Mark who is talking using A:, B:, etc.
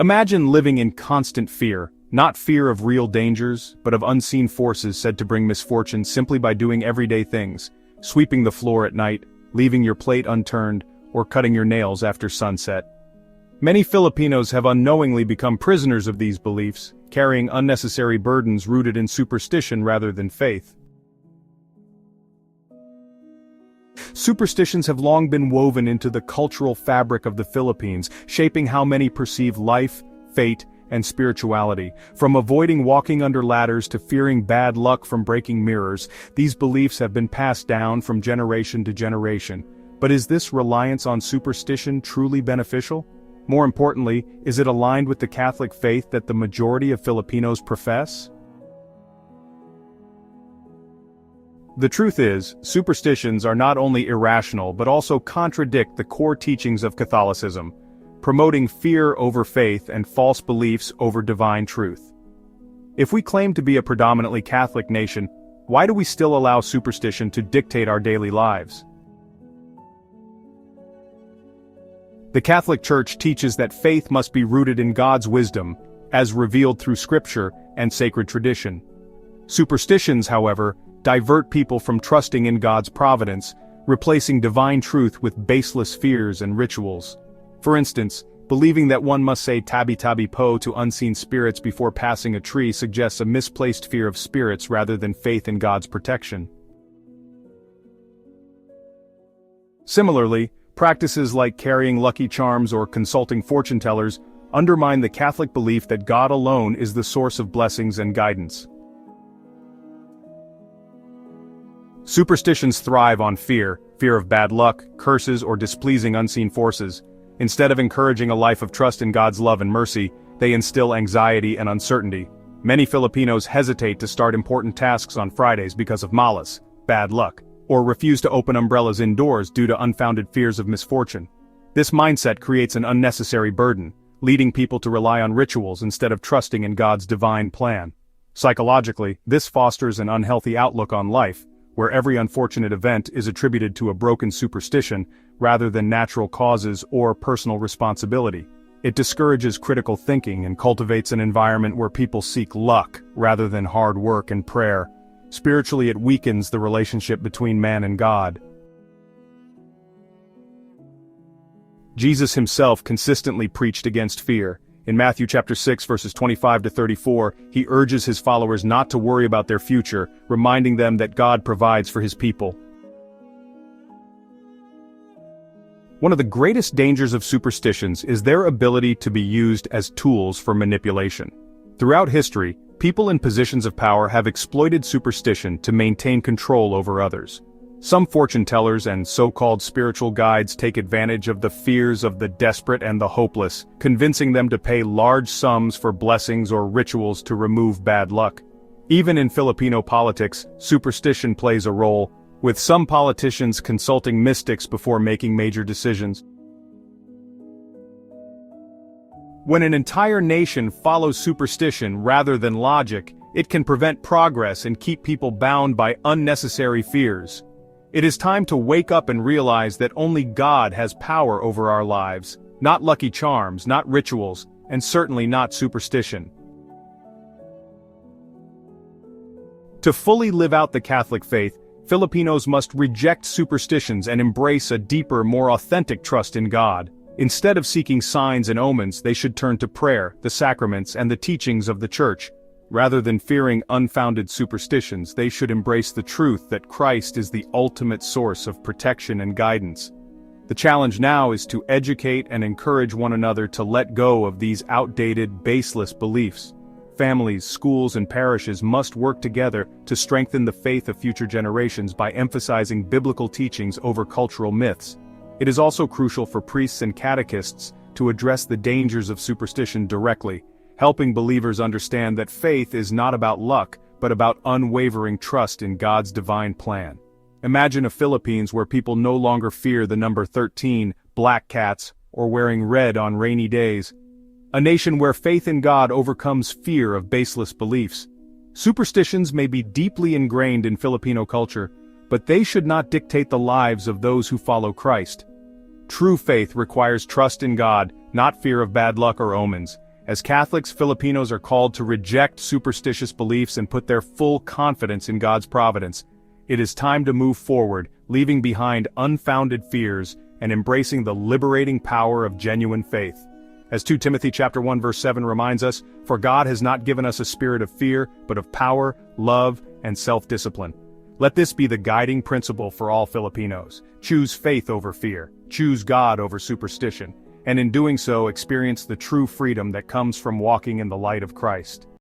A: Imagine living in constant fear, not fear of real dangers, but of unseen forces said to bring misfortune simply by doing everyday things, sweeping the floor at night, leaving your plate unturned, or cutting your nails after sunset. Many Filipinos have unknowingly become prisoners of these beliefs, carrying unnecessary burdens rooted in superstition rather than faith. Superstitions have long been woven into the cultural fabric of the Philippines, shaping how many perceive life, fate, and spirituality. From avoiding walking under ladders to fearing bad luck from breaking mirrors, these beliefs have been passed down from generation to generation. But is this reliance on superstition truly beneficial? More importantly, is it aligned with the Catholic faith that the majority of Filipinos profess? The truth is, superstitions are not only irrational but also contradict the core teachings of Catholicism, promoting fear over faith and false beliefs over divine truth. If we claim to be a predominantly Catholic nation, why do we still allow superstition to dictate our daily lives? The Catholic Church teaches that faith must be rooted in God's wisdom, as revealed through Scripture and sacred tradition. Superstitions, however, divert people from trusting in God's providence, replacing divine truth with baseless fears and rituals. For instance, believing that one must say tabi tabi po to unseen spirits before passing a tree suggests a misplaced fear of spirits rather than faith in God's protection. Similarly, practices like carrying lucky charms or consulting fortune tellers undermine the Catholic belief that God alone is the source of blessings and guidance. Superstitions thrive on fear of bad luck, curses, or displeasing unseen forces. Instead of encouraging a life of trust in God's love and mercy, they instill anxiety and uncertainty. Many Filipinos hesitate to start important tasks on Fridays because of malas, bad luck, or refuse to open umbrellas indoors due to unfounded fears of misfortune. This mindset creates an unnecessary burden, leading people to rely on rituals instead of trusting in God's divine plan. Psychologically, this fosters an unhealthy outlook on life, where every unfortunate event is attributed to a broken superstition rather than natural causes or personal responsibility. It discourages critical thinking and cultivates an environment where people seek luck rather than hard work and prayer. Spiritually, it weakens the relationship between man and God. Jesus himself consistently preached against fear. In Matthew chapter 6 verses 25 to 34, he urges his followers not to worry about their future, reminding them that God provides for his people. One of the greatest dangers of superstitions is their ability to be used as tools for manipulation. Throughout history, people in positions of power have exploited superstition to maintain control over others. Some fortune tellers and so-called spiritual guides take advantage of the fears of the desperate and the hopeless, convincing them to pay large sums for blessings or rituals to remove bad luck. Even in Filipino politics, superstition plays a role, with some politicians consulting mystics before making major decisions. When an entire nation follows superstition rather than logic, it can prevent progress and keep people bound by unnecessary fears. It is time to wake up and realize that only God has power over our lives, not lucky charms, not rituals, and certainly not superstition. To fully live out the Catholic faith, Filipinos must reject superstitions and embrace a deeper, more authentic trust in God. Instead of seeking signs and omens, they should turn to prayer, the sacraments, and the teachings of the Church. Rather than fearing unfounded superstitions, they should embrace the truth that Christ is the ultimate source of protection and guidance. The challenge now is to educate and encourage one another to let go of these outdated, baseless beliefs. Families, schools, and parishes must work together to strengthen the faith of future generations by emphasizing biblical teachings over cultural myths. It is also crucial for priests and catechists to address the dangers of superstition directly, helping believers understand that faith is not about luck, but about unwavering trust in God's divine plan. Imagine a Philippines where people no longer fear the number 13, black cats, or wearing red on rainy days. A nation where faith in God overcomes fear of baseless beliefs. Superstitions may be deeply ingrained in Filipino culture, but they should not dictate the lives of those who follow Christ. True faith requires trust in God, not fear of bad luck or omens, As Catholics, Filipinos are called to reject superstitious beliefs and put their full confidence in God's providence. It is time to move forward, leaving behind unfounded fears and embracing the liberating power of genuine faith. As 2 Timothy chapter 1 verse 7 reminds us, "For God has not given us a spirit of fear, but of power, love, and self-discipline." Let this be the guiding principle for all Filipinos. Choose faith over fear, choose God over superstition, and in doing so experience the true freedom that comes from walking in the light of Christ.